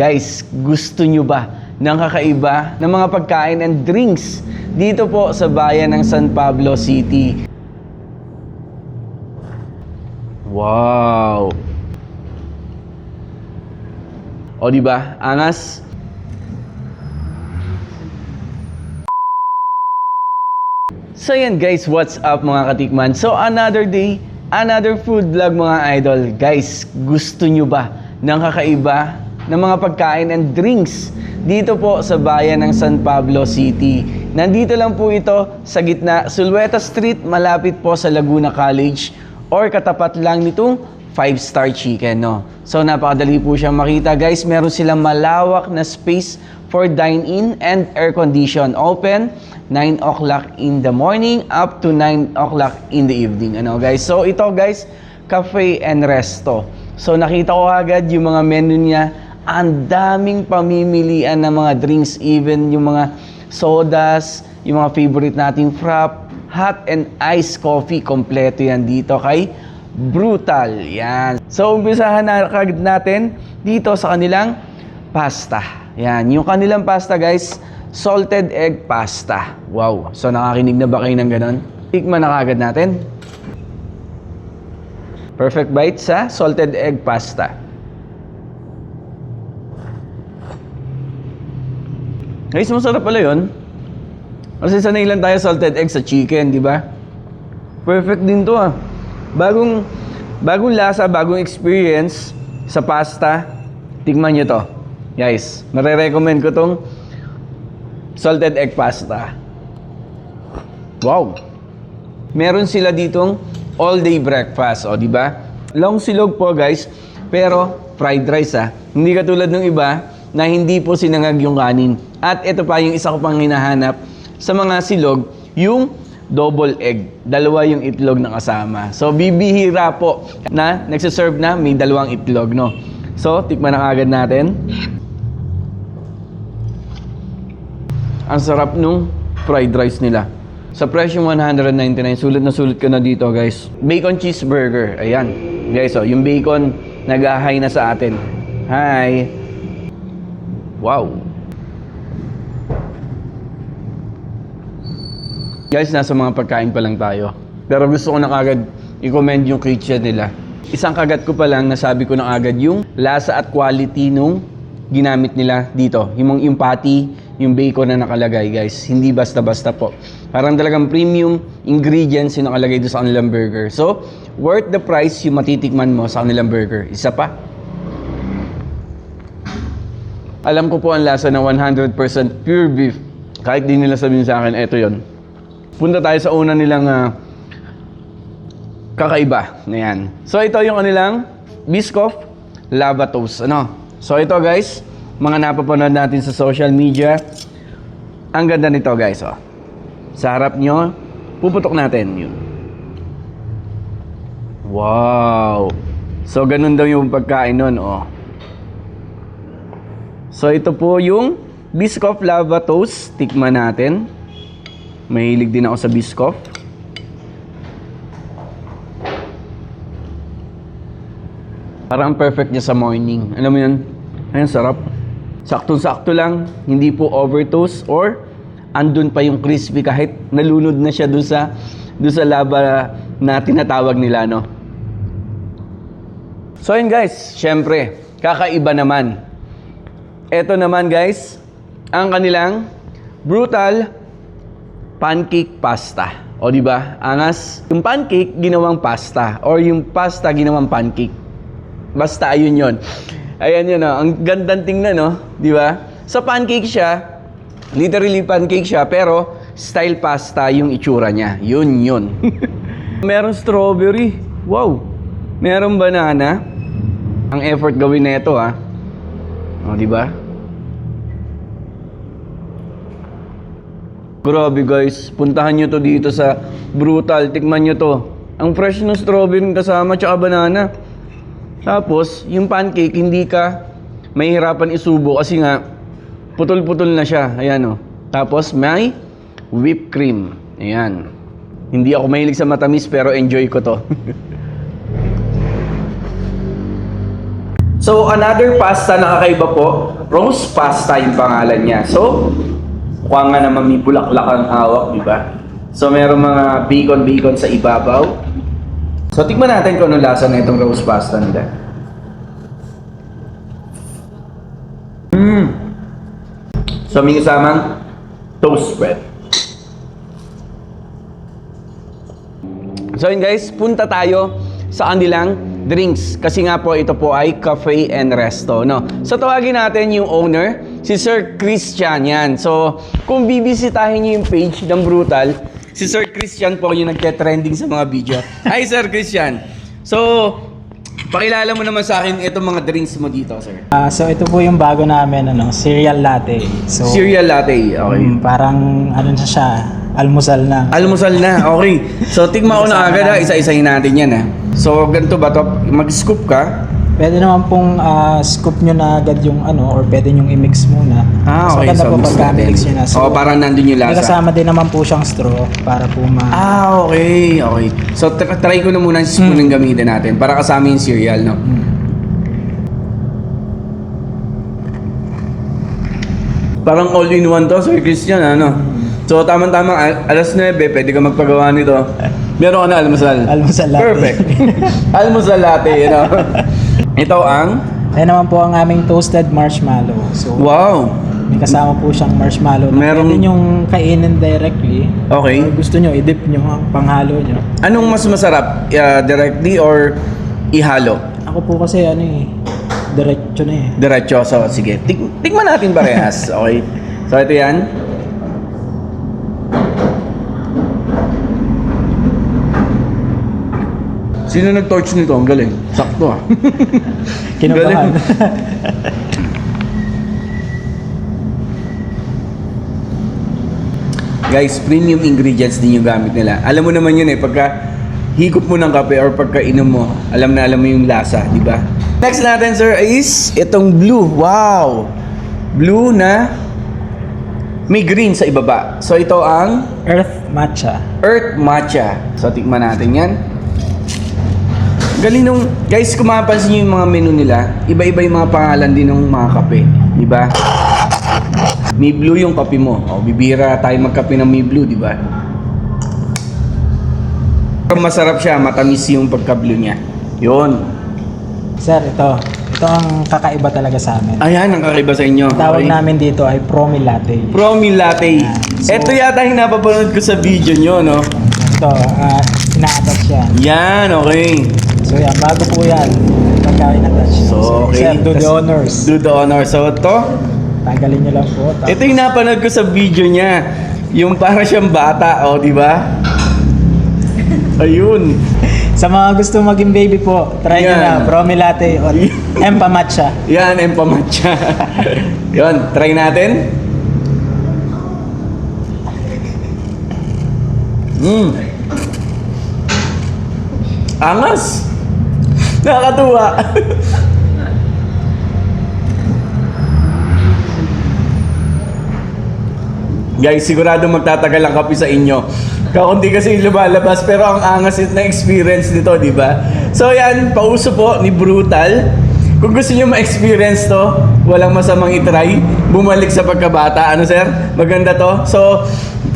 Guys, gusto nyo ba ng kakaiba ng mga pagkain and drinks dito po sa bayan ng San Pablo City? Wow! O diba? Angas? So yan guys, what's up mga katikman? So another day, another food vlog mga idol. Guys, gusto nyo ba ng kakaiba ng mga pagkain and drinks dito po sa bayan ng San Pablo City? Nandito lang po ito sa gitna, Sulweta Street, malapit po sa Laguna College or katapat lang nitong 5-star chicken, no? So napakadali po siyang makita guys. Meron silang malawak na space for dine-in and air condition. Open 9 o'clock in the morning up to 9 o'clock in the evening. Ano guys? So ito guys, cafe and resto. So nakita ko agad yung mga menu niya. Ang daming pamimilian ng mga drinks, even yung mga sodas, yung mga favorite nating frap, hot and iced coffee, kompleto yan dito kay Brutal. Yan. So umpisahan na kagad natin dito sa kanilang pasta. Yan, yung kanilang pasta guys, salted egg pasta. Wow. So nakakinig na ba kayo ng ganon? Tikman na kagad natin. Perfect bite sa salted egg pasta. Guys, masarap pala yun. Kasi sanay lang tayo salted egg sa chicken, di ba? Perfect din to ah. Bagong lasa, bagong experience sa pasta. Tikman nyo to. Guys, marirecommend ko tong salted egg pasta. Wow! Meron sila ditong all-day breakfast, o di ba? Long silog po guys, pero fried rice ah. Hindi katulad ng iba na hindi po sinangag yung kanin. At ito pa yung isa ko pang hinahanap sa mga silog, yung double egg. Dalawa yung itlog na kasama. So bibihira po na nagsiserve na may dalawang itlog, no? So tikman na agad natin. Ang sarap nung fried rice nila. Sa presyong 199, sulit na sulit ka na dito guys. Bacon cheeseburger. Ayan. Guys, oh, yung bacon nag-hi na sa atin. Hi. Wow. Guys, nasa mga pagkain pa lang tayo. Pero gusto ko na kagad i-comment yung kitchen nila. Isang kagat ko pa lang, nasabi ko na agad yung lasa at quality nung ginamit nila dito. Yung patty, yung bacon na nakalagay guys. Hindi basta-basta po. Parang talagang premium ingredients yung nakalagay doon sa kanilang burger. So, worth the price yung matitikman mo sa kanilang burger. Isa pa. Alam ko po ang lasa ng 100% pure beef. Kahit di nila sabihin sa akin, eto yon. Punta tayo sa una nilang kakaiba. Ayan. So ito yung kanilang Biscoff Lava Toast. Ano? So ito guys, mga napapanood natin sa social media. Ang ganda nito guys. Oh. Sa harap nyo, puputok natin yun. Wow! So ganun daw yung pagkain nun. Oh. So ito po yung Biscoff Lava Toast. Tikman natin. Mahilig din ako sa Biscoff. Parang perfect niya sa morning. Alam mo yun? Ayun, sarap. Saktong-sakto lang. Hindi po over toast or andun pa yung crispy kahit nalunod na siya dun sa lava na tinatawag nila, no? So yun guys, syempre, kakaiba naman. Ito naman guys, ang kanilang Brutal pancake pasta. O di ba? Angas. Yung pancake ginawang pasta or yung pasta ginawang pancake. Basta ayun 'yon. Ayan 'yun, oh. Ang gandang tingnan, no? Di ba? Sa pancake siya, literally pancake siya, pero style pasta yung itsura niya. Yun. Merong strawberry. Wow. Merong banana. Ang effort gawin nito, ha. O, di ba? Grabe guys, puntahan nyo to dito sa Brutal. Tikman nyo to. Ang fresh ng strawberry kasama tsaka banana. Tapos, yung pancake, hindi ka mahihirapan isubo kasi nga, putol-putol na siya. Ayan o. Tapos, may whipped cream. Ayan. Hindi ako mahilig sa matamis pero enjoy ko to. So So, another pasta na kakaiba po, roast pasta yung pangalan niya. So, mukha nga naman may bulaklak ang hawak, di ba? So, meron mga bacon sa ibabaw. So, tikman natin kung ano lasa na itong roast pasta nila. So, may kasamang toast bread. So yun guys, punta tayo sa kanilang drinks. Kasi nga po, ito po ay cafe and resto, no? So tawagin natin yung owner, si Sir Christian yan. So, kung bibisitahin niyo yung page ng Brutal, si Sir Christian po yung nagte-trending sa mga video. Hi Sir Christian! So, pakilala mo naman sa akin itong mga drinks mo dito, sir. So ito po yung bago namin, cereal latte. So, Cereal latte, okay. Parang ano na siya, almusal na. Almusal na, okay. So, tigma ko na agad ha, isa-isahin natin yan ha. So, ganito ba to? Mag-scoop ka? Pwede naman pong scoop nyo na agad yung or pwede nyo i-mix muna. Ah, okay. So, So, po mix pagka natin. mix nyo na. So, Parang nandun yung may lasa. kasama din naman po siyang straw para po Okay. So, try ko na muna yung spoon yung gamitin natin para kasama yung cereal, no? Parang all-in-one to, Sir Christian, ano? So, tamang-tamang alas 9, pwede ka magpagawa nito. Meron ka na almusal. Almusal latte. Perfect. Almusal latte, you know? Ito ang? Ayan naman po ang aming toasted marshmallow. So, Wow! may kasama po siyang marshmallow. Merong- Pwede yung kainin directly. Okay. Or gusto nyo, i-dip nyo ang panghalo nyo. Anong mas masarap? Directly or ihalo? Ako po kasi diretso na eh. Diretso. So, sige. Tikman natin parehas. Okay. So, ito yan. Sino nag-torch nito? Ang galing. Sakto ah. Kinabahan. Guys, premium ingredients din yung gamit nila. Alam mo naman yun pagka higop mo ng kape or pagka inom mo, alam mo yung lasa, di ba? Next natin, sir, is itong blue. Wow! Blue na may green sa ibaba. So, ito ang Earth matcha. Earth Matcha. So, tikman natin yan. Galing nung, guys, kung mapapansin nyo yung mga menu nila, iba-iba yung mga pangalan din ng mga kape. Di ba? May blue yung kape mo. Bibira tayo magkape ng may blue, di ba? Masarap siya, matamis yung pagka-blue niya. Yun. Sir, ito. Ito ang kakaiba talaga sa amin. Ayan, ang kakaiba sa inyo. Tawag Okay. namin dito ay Promi Latte. Promi Latte. So- Ito yata yung napapanood ko sa video nyo, no? Ito, ina-attach yan. Yan, okay. So yan, bago po yan. Pagka in-attach. So, okay. Sir, do the Tas- honors. Do the honors. So, ito, Tanggalin nyo lang po. ito yung napanood ko sa video niya. Yung para siyang bata, di ba? Ayun. Sa mga gusto maging baby po, try nyo Yan. na. Promi Latte or Empa Matcha. Yan, empamatcha. Yun, try natin. Angas. Nakakatuwa. Guys, sigurado magtatagal ang kape sa inyo. Kaunti kasi yung lumalabas, pero ang angas na experience nito, di ba? So yan, pauso po ni Brutal. Kung gusto niyo ma-experience to, walang masamang itry. Bumalik sa pagkabata. Ano sir? Maganda to. So,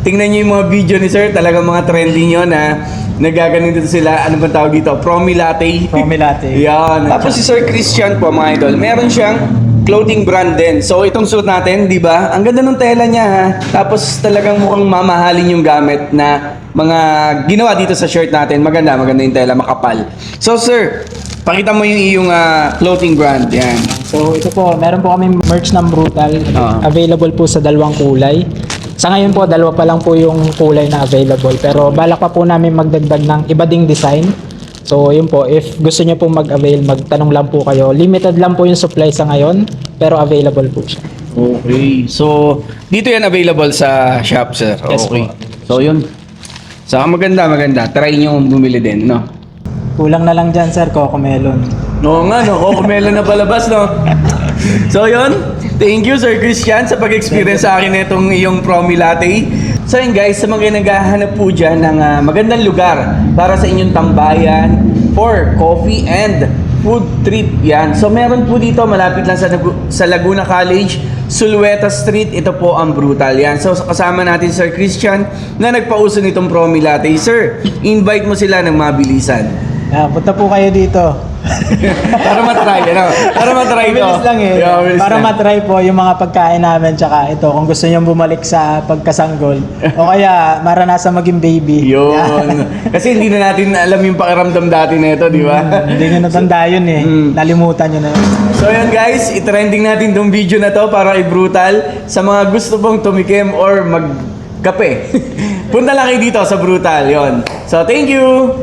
tingnan niyo yung mga video ni sir. Talagang mga trending yun na nagaganito sila. Ano bang tawag dito? Promi Latte. Promi Latte. Yan. Tapos si Sir Christian po, mga idol, meron siyang clothing brand din. So itong suit natin, di ba? Ang ganda ng tela niya ha. Tapos talagang mukhang mamahalin yung gamit na mga ginawa dito sa shirt natin. Maganda yung tela, makapal. So sir, pakita mo yung iyong clothing brand. Yan. So ito po, meron po kami merch ng Brutal. Available po sa dalawang kulay. Sa ngayon po, dalawa pa lang po yung kulay na available. Pero balak pa po namin magdagdag ng iba ding design. So yun po, if gusto nyo pong mag-avail, magtanong lang po kayo. Limited lang po yung supply sa ngayon, pero available po siya. Okay. So, dito yan available sa shop, sir. Yes Okay. po. So yun. So maganda. Try nyo bumili din, no? Kulang na lang dyan, sir, Coco Melon. Oo nga, no? Coco-Melon na palabas, no? So, yun. Thank you, Sir Christian, sa pag-experience sa akin itong iyong Promi Latte. So, yun guys, sa mga naghahanap po dyan ng magandang lugar para sa inyong tambayan for coffee and food trip yan. So meron po dito malapit lang sa Laguna College, Sulweta Street. Ito po ang Brutal yan. So kasama natin Sir Christian na nagpauso nitong Promi Latte. Sir, invite mo sila ng mabilisan. Punta po kayo dito. Para matry, ano? Para matry ito. Bilis lang eh. Yeah, bilis para lang. matry po yung mga pagkain namin. Tsaka ito, kung gusto nyo bumalik sa pagkasanggol. O kaya maranasan maging baby. Yun. Kasi hindi na natin alam yung pakiramdam dati na ito, di ba? Hindi nyo natanda yun eh. Nalimutan nyo na yun. So yun guys, i-trending natin tong video na to para i-brutal. Sa mga gusto pong tumikim or magkape, punta lang kayo dito sa Brutal. Yon. So thank you!